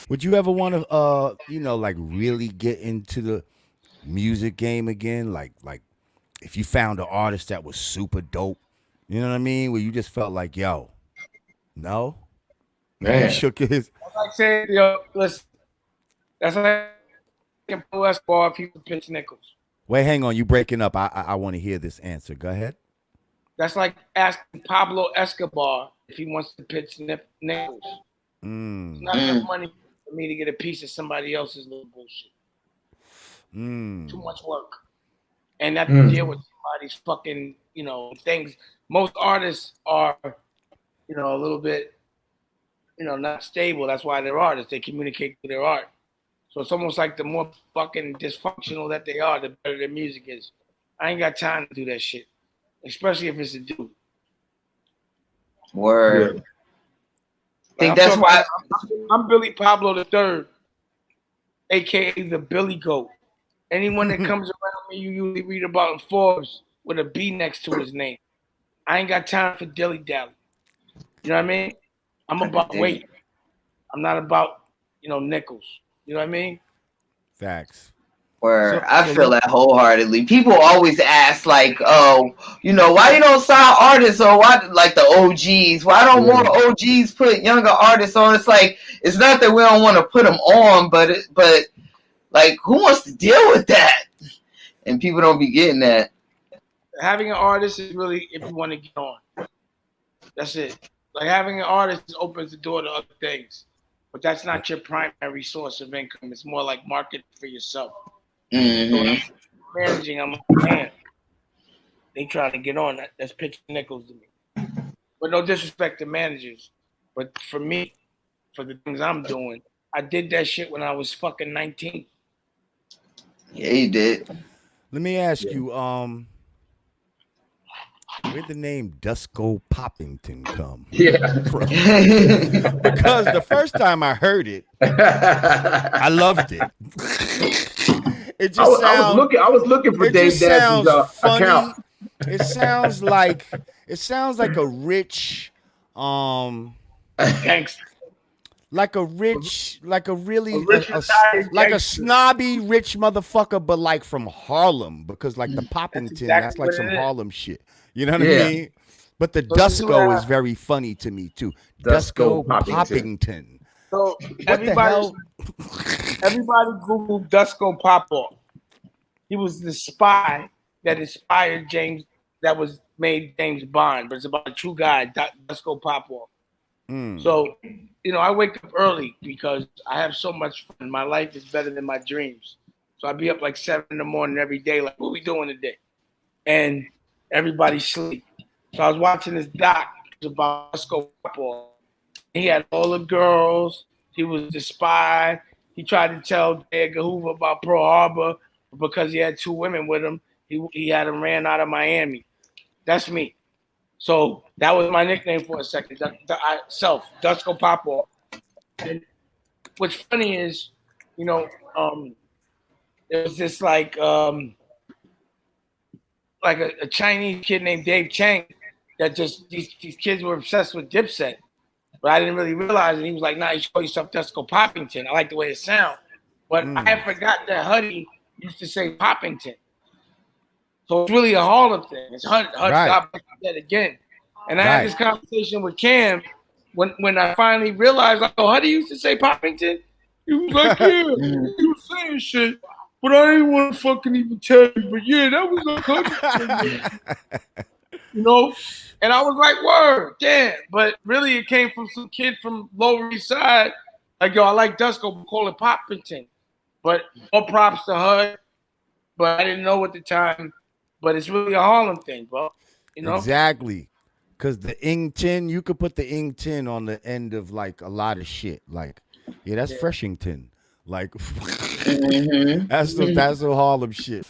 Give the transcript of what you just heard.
Would you ever want to, like really get into the music game again? Like if you found an artist that was super dope, you know what I mean? Where you just felt like, yo, no, you Man. shook his. That's like saying, yo, listen, that's like asking Pablo Escobar if he would pitch nickels. Wait, hang on, you breaking up. I want to hear this answer. Go ahead. That's like asking Pablo Escobar if he wants to pitch nickels. It's Mm, not enough Mm. money for me to get a piece of somebody else's little bullshit. Too mm. much work. And that to deal Mm. with somebody's fucking, things. Most artists are, a little bit, not stable. That's why they're artists. They communicate through their art. So it's almost like the more fucking dysfunctional that they are, the better their music is. I ain't got time to do that shit, especially if it's a dude. Word. Like Think I'm that's talking why. about, I'm Billy Pablo the Third, aka the Billy Goat. Anyone that comes around me, you usually read about in Forbes with a B next to his name. I ain't got time for dilly dally. You know what I mean? I'm I can about dig weight. it. I'm not about nickels. You know what I mean? Facts. Where So I so feel let that wholeheartedly. People always ask like, "Oh, why you don't sign artists or why like the OGs? Why don't more Yeah. OGs put younger artists on?" It's like it's not that we don't want to put them on, but like who wants to deal with that? And people don't be getting that. Having an artist is really if you want to get on. That's it. Like having an artist opens the door to other things, but that's not your primary source of income. It's more like marketing for yourself. So when Hmm. I'm managing, I'm like, man, they trying to get on. That's pitching nickels to me. But no disrespect to managers, but for me, for the things I'm doing, I did that shit when I was fucking 19. Yeah, you did. me ask Yeah. you, where'd the name Dusko Poppington come Yeah. from? Because the first time I heard it, I loved it. It I, just wa- I was sounds looking. I was looking for it Dave just Dash's sounds account. funny. It sounds like a rich Gangster. like a A rich like a really rich retired like a gangster. snobby rich motherfucker, but like from Harlem, because like the That's Poppington, that's exactly like what some it is. Harlem shit. You know what I Yeah. mean? But the So this is what Dusko is happened. very funny to me too. Dusko Dusko Poppington. Poppington. So What the hell? everybody Googled Dusko Popoff. He was the spy that inspired James, that was made James Bond, but it's about a true guy, Dusko Popoff. Mm, So, I wake up early because I have so much fun. My life is better than my dreams. So I be up like 7 in the morning every day, like, what we doing today? And everybody sleep. So I was watching this doc about Dusko Popoff. He had all the girls. He was the spy. He tried to tell J. Edgar Hoover about Pearl Harbor, but because he had two women with him, he had him ran out of Miami. That's me. So that was my nickname for a second. Dusko Popoff. And what's funny is, you know, um, there was this like a Chinese kid named Dave Chang that just these kids were obsessed with Dipset. But I didn't really realize it. He was like, "Nah, you should call yourself Dusko Poppington." I like the way it sounds. But I mm. had forgot that Huddy used to say Poppington. So it's really a Harlem thing. It's Hud Right, God bless you dead again. And I had right. this conversation with Cam when I finally realized, like, oh, Huddy used to say Poppington. He was like, yeah, he was saying shit, but I didn't want to fucking even tell you. But yeah, that was like Huddy, you know? And I was like, word, damn. But really, it came from some kid from Lower East Side. Like, yo, I like Dusko, but call it Poppington. But all props to Hud. But I didn't know at the time. But it's really a Harlem thing, bro. You know? Exactly. Cause the ing tin, you could put the ing tin on the end of like a lot of shit. Like, yeah, that's Yeah. Freshington. Like Hmm. that's the Harlem shit.